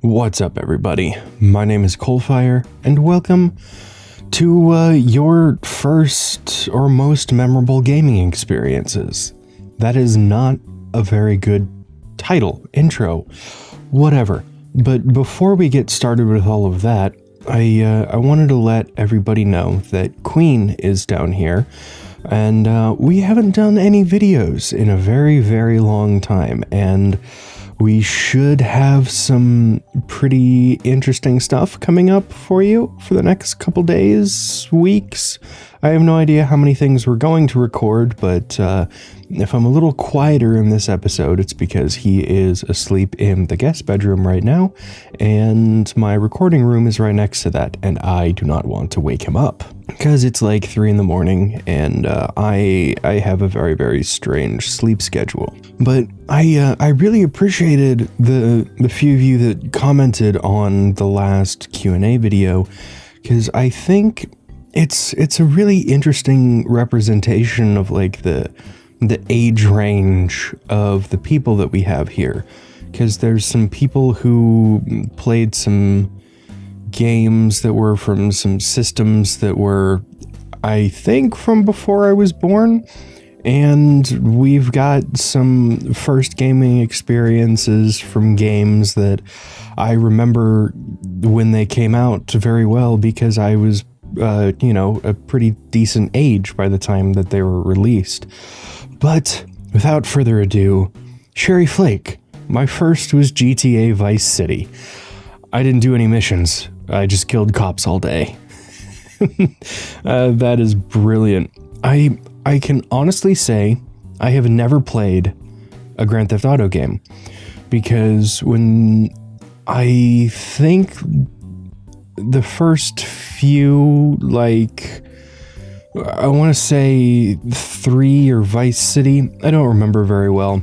What's up, everybody? My name is CoalFire, and welcome to your first or most memorable gaming experiences. That is not a very good title, intro, whatever. But before we get started with all of that, I wanted to let everybody know that Queen is down here, and we haven't done any videos in a very, very long time, and we should have some pretty interesting stuff coming up for you for the next couple days, weeks. I have no idea how many things we're going to record, but if I'm a little quieter in this episode, it's because he is asleep in the guest bedroom right now, and my recording room is right next to that, and I do not want to wake him up because it's like 3 in the morning, and I have a very, very strange sleep schedule. But I really appreciated the few of you that commented on the last Q&A video, because I think it's a really interesting representation of like the age range of the people that we have here, because there's some people who played some games that were from some systems that were, I think, from before I was born, and we've got some first gaming experiences from games that I remember when they came out very well, because I was a pretty decent age by the time that they were released. But without further ado, Sherry Flake. My first was GTA Vice City. I didn't do any missions. I just killed cops all day. That is brilliant. I can honestly say I have never played a Grand Theft Auto game, because when I think the first few, like, I want to say 3 or Vice City, I don't remember very well.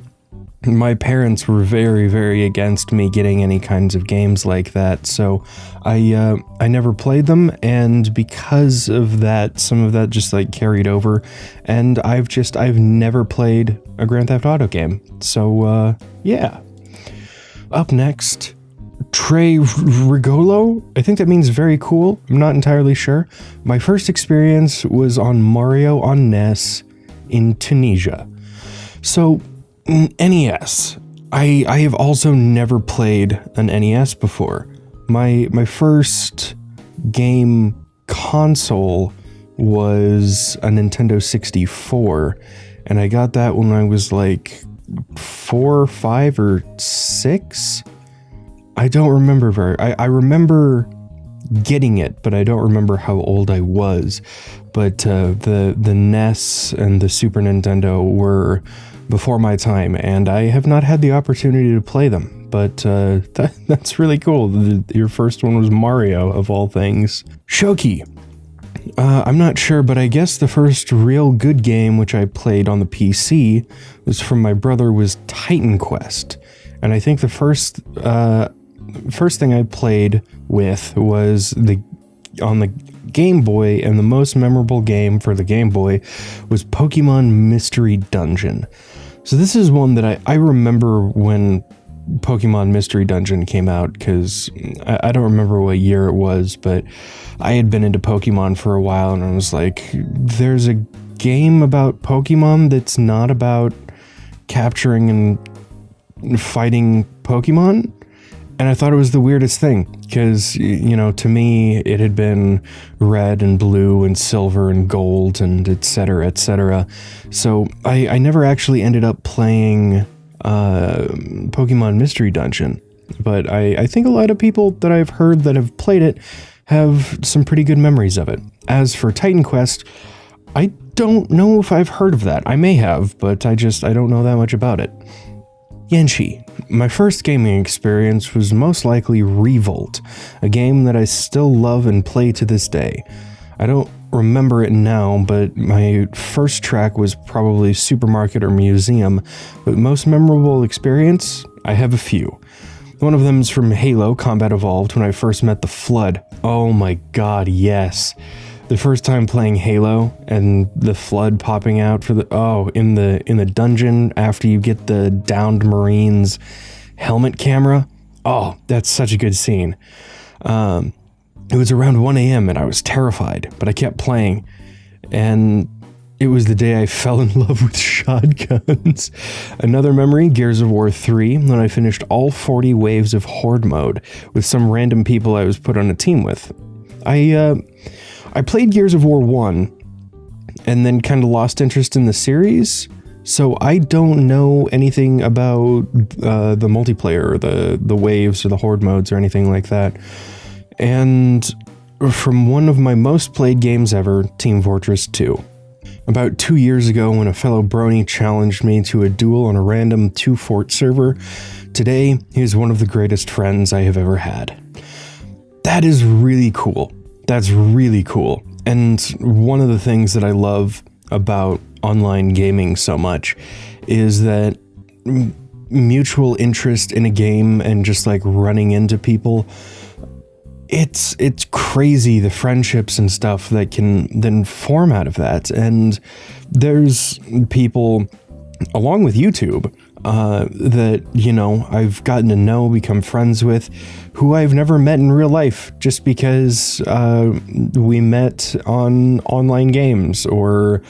My parents were very, very against me getting any kinds of games like that, so I never played them, and because of that, some of that just like carried over, and I've never played a Grand Theft Auto game. So yeah. Up next, Trey Rigolo. I think that means very cool. I'm not entirely sure. My first experience was on Mario on NES in Tunisia. So, NES. I have also never played an NES before. My first game console was a Nintendo 64, and I got that when I was like 4, 5, or 6. I don't remember I remember getting it, but I don't remember how old I was. But the NES and the Super Nintendo were before my time, and I have not had the opportunity to play them. But that's really cool. Your first one was Mario, of all things. Shoki. I'm not sure, but I guess the first real good game which I played on the PC was from my brother was Titan Quest. And I think the first thing I played with was on the Game Boy, and the most memorable game for the Game Boy was Pokemon Mystery Dungeon. So this is one that I remember when Pokemon Mystery Dungeon came out, because I don't remember what year it was, but I had been into Pokemon for a while, and I was like, there's a game about Pokemon that's not about capturing and fighting Pokemon? And I thought it was the weirdest thing, because, to me, it had been red and blue and silver and gold and etc., etc. So I never actually ended up playing Pokemon Mystery Dungeon. But I think a lot of people that I've heard that have played it have some pretty good memories of it. As for Titan Quest, I don't know if I've heard of that. I may have, but I don't know that much about it. Yenshi. My first gaming experience was most likely Revolt, a game that I still love and play to this day. I don't remember it now, but my first track was probably Supermarket or Museum, but most memorable experience? I have a few. One of them is from Halo Combat Evolved, when I first met the Flood. Oh my god, yes. The first time playing Halo and the Flood popping out for in the dungeon after you get the downed Marine's helmet camera. Oh, that's such a good scene. It was around 1 a.m. and I was terrified, but I kept playing. And it was the day I fell in love with shotguns. Another memory, Gears of War 3, when I finished all 40 waves of Horde mode with some random people I was put on a team with. I played Gears of War 1 and then kind of lost interest in the series, so I don't know anything about the multiplayer or the waves or the Horde modes or anything like that. And from one of my most played games ever, Team Fortress 2. About 2 years ago, when a fellow brony challenged me to a duel on a random 2-fort server, today he is one of the greatest friends I have ever had. That is really cool. That's really cool. And one of the things that I love about online gaming so much is that mutual interest in a game and just like running into people, it's crazy, the friendships and stuff that can then form out of that. And there's people, along with YouTube, that, you know, I've gotten to know, become friends with, who I've never met in real life just because we met on online games, or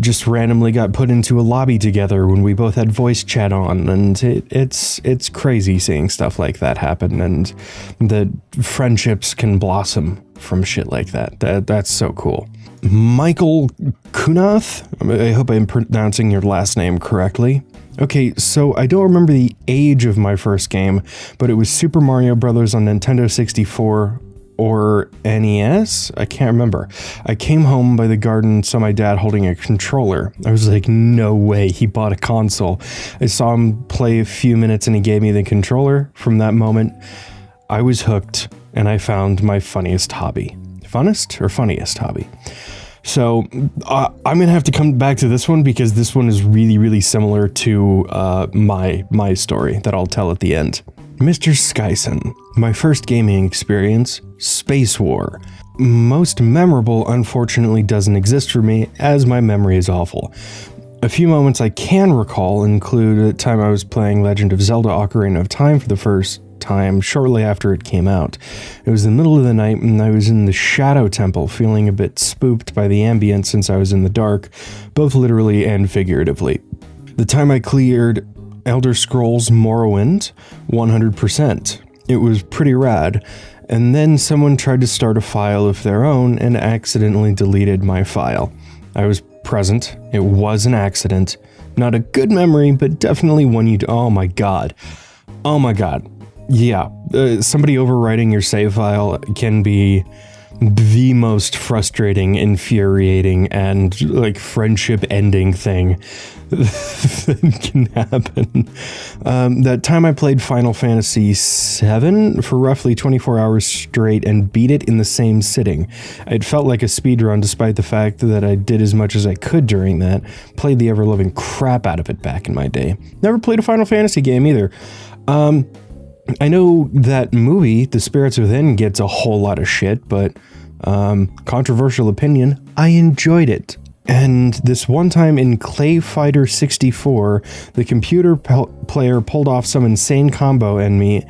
just randomly got put into a lobby together when we both had voice chat on. And it's crazy seeing stuff like that happen, and that friendships can blossom from shit like that. That's so cool. Michael Kunath, I hope I'm pronouncing your last name correctly. Okay, so I don't remember the age of my first game, but it was Super Mario Brothers on Nintendo 64 or NES? I can't remember. I came home by the garden, saw my dad holding a controller. I was like, no way, he bought a console. I saw him play a few minutes and he gave me the controller. From that moment, I was hooked, and I found my funniest hobby. Funnest or funniest hobby? So I'm going to have to come back to this one because this one is really, really similar to my story that I'll tell at the end. Mr. Skyson, my first gaming experience, Space War. Most memorable, unfortunately, doesn't exist for me, as my memory is awful. A few moments I can recall include a time I was playing Legend of Zelda Ocarina of Time for the first time shortly after it came out. It was the middle of the night and I was in the Shadow Temple feeling a bit spooked by the ambience since I was in the dark, both literally and figuratively. The time I cleared Elder Scrolls Morrowind, 100%. It was pretty rad. And then someone tried to start a file of their own and accidentally deleted my file. I was present. It was an accident. Not a good memory, but definitely one you'd... Oh my god. Oh my god. Yeah, somebody overwriting your save file can be the most frustrating, infuriating, and like friendship-ending thing that can happen. That time I played Final Fantasy VII for roughly 24 hours straight and beat it in the same sitting. It felt like a speedrun despite the fact that I did as much as I could during that. Played the ever-loving crap out of it back in my day. Never played a Final Fantasy game either. I know that movie, The Spirits Within, gets a whole lot of shit, but controversial opinion, I enjoyed it. And this one time in Clay Fighter 64, the computer player pulled off some insane combo on me,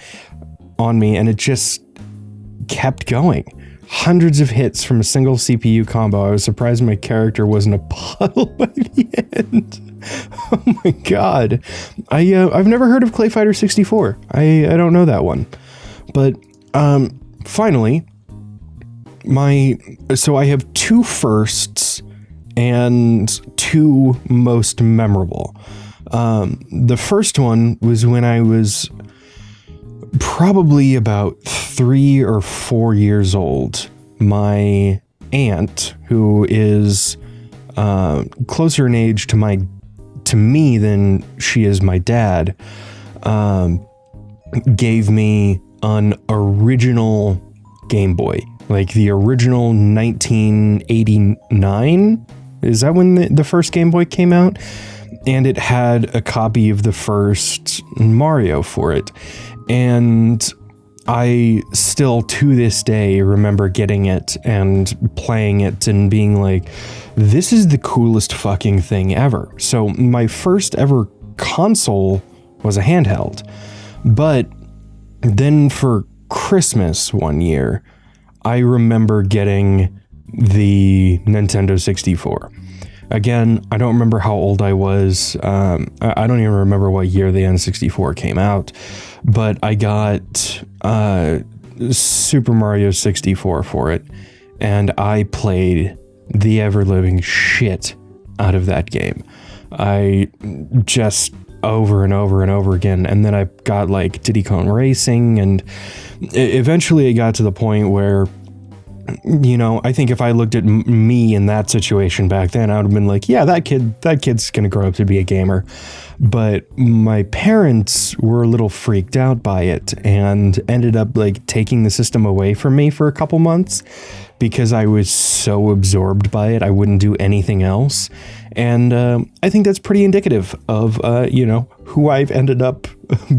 and it just kept going. Hundreds of hits from a single CPU combo. I was surprised my character wasn't a puddle by the end. Oh my god. I've never heard of Clay Fighter 64. I don't know that one. But finally, so I have two firsts and two most memorable. The first one was when I was probably about 3 or 4 years old. My aunt, who is closer in age to me than she is my dad, gave me an original Game Boy, like the original 1989. Is that when the first Game Boy came out? And it had a copy of the first Mario for it. And I still, to this day, remember getting it and playing it and being like, this is the coolest fucking thing ever. So my first ever console was a handheld, but then for Christmas one year, I remember getting the Nintendo 64. Again, I don't remember how old I was. I don't even remember what year the N64 came out, but I got Super Mario 64 for it, and I played the ever-living shit out of that game. I just over and over and over again, and then I got like Diddy Kong Racing, and eventually it got to the point where, you know, I think if I looked at me in that situation back then, I would have been like, yeah, that kid's gonna grow up to be a gamer. But my parents were a little freaked out by it and ended up like taking the system away from me for a couple months because I was so absorbed by it, I wouldn't do anything else. And I think that's pretty indicative of, you know, who I've ended up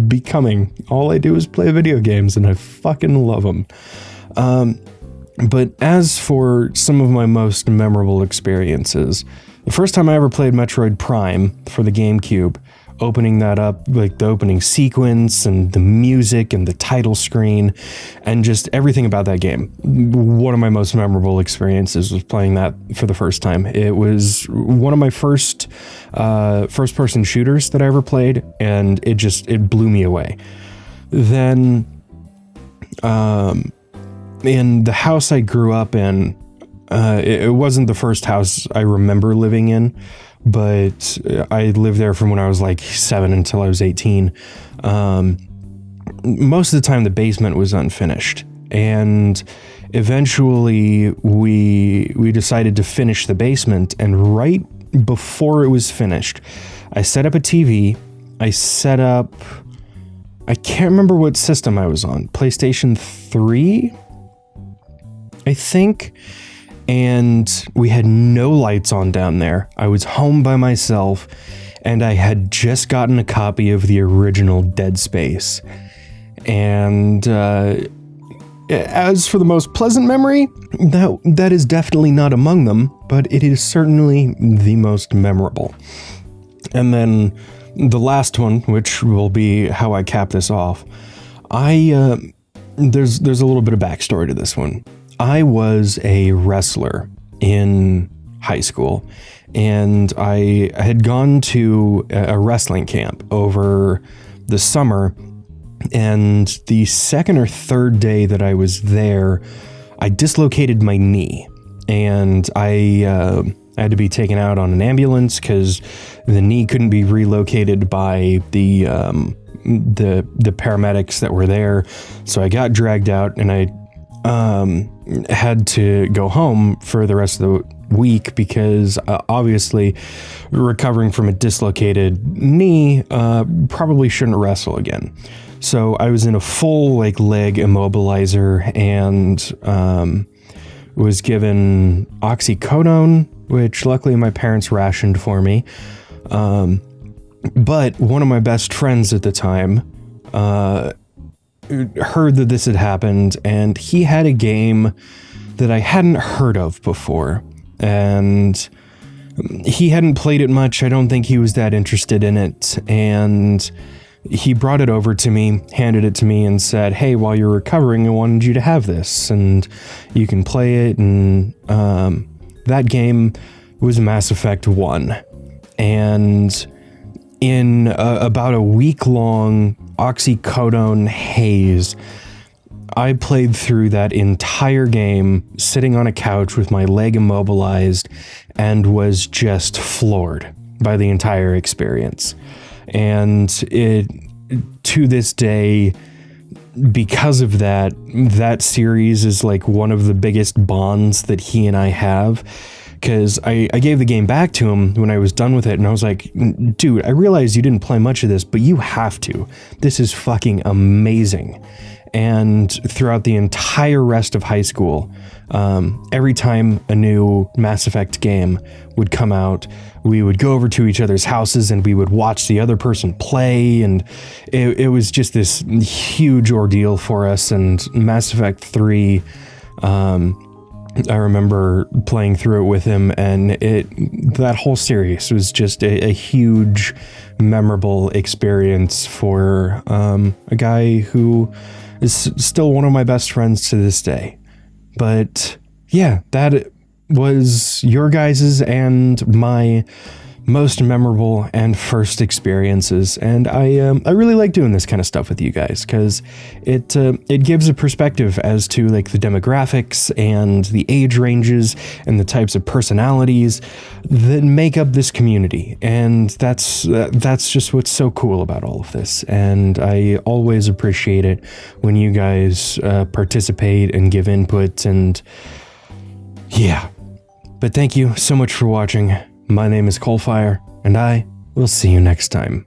becoming. All I do is play video games, and I fucking love them. But as for some of my most memorable experiences, the first time I ever played Metroid Prime for the GameCube, opening that up, like the opening sequence and the music and the title screen and just everything about that game. One of my most memorable experiences was playing that for the first time. It was one of my first first-person shooters that I ever played, and it blew me away. Then, in the house I grew up in, it wasn't the first house I remember living in, but I lived there from when I was like 7 until I was 18. Most of the time the basement was unfinished, and eventually we decided to finish the basement, and right before it was finished, I set up a TV. I can't remember what system I was on, PlayStation 3, I think. And we had no lights on down there. I was home by myself, and I had just gotten a copy of the original Dead Space. And as for the most pleasant memory, that is definitely not among them, but it is certainly the most memorable. And then the last one, which will be how I cap this off, there's a little bit of backstory to this one. I was a wrestler in high school, and I had gone to a wrestling camp over the summer, and the second or third day that I was there, I dislocated my knee, and I had to be taken out on an ambulance because the knee couldn't be relocated by the paramedics that were there. So I got dragged out, and I had to go home for the rest of the week because obviously recovering from a dislocated knee, probably shouldn't wrestle again. So I was in a full like leg immobilizer and was given oxycodone, which luckily my parents rationed for me. But one of my best friends at the time heard that this had happened, and he had a game that I hadn't heard of before, and he hadn't played it much. I don't think he was that interested in it, and he brought it over to me, handed it to me, and said, hey, while you're recovering, I wanted you to have this, and you can play it. And that game was Mass Effect 1, and in about a week-long oxycodone haze, I played through that entire game sitting on a couch with my leg immobilized and was just floored by the entire experience. And it, to this day, because of that, that series is like one of the biggest bonds that he and I have. Because I gave the game back to him when I was done with it, and I was like, dude, I realize you didn't play much of this, but you have to. This is fucking amazing. And throughout the entire rest of high school, every time a new Mass Effect game would come out, we would go over to each other's houses and we would watch the other person play, and it was just this huge ordeal for us. And Mass Effect 3, I remember playing through it with him, and that whole series was just a huge, memorable experience for a guy who is still one of my best friends to this day. But yeah, that was your guys's and my most memorable and first experiences, and I really like doing this kind of stuff with you guys because it gives a perspective as to like the demographics and the age ranges and the types of personalities that make up this community, and that's just what's so cool about all of this. And I always appreciate it when you guys participate and give input, and yeah. But thank you so much for watching. My name is CoalFire, and I will see you next time.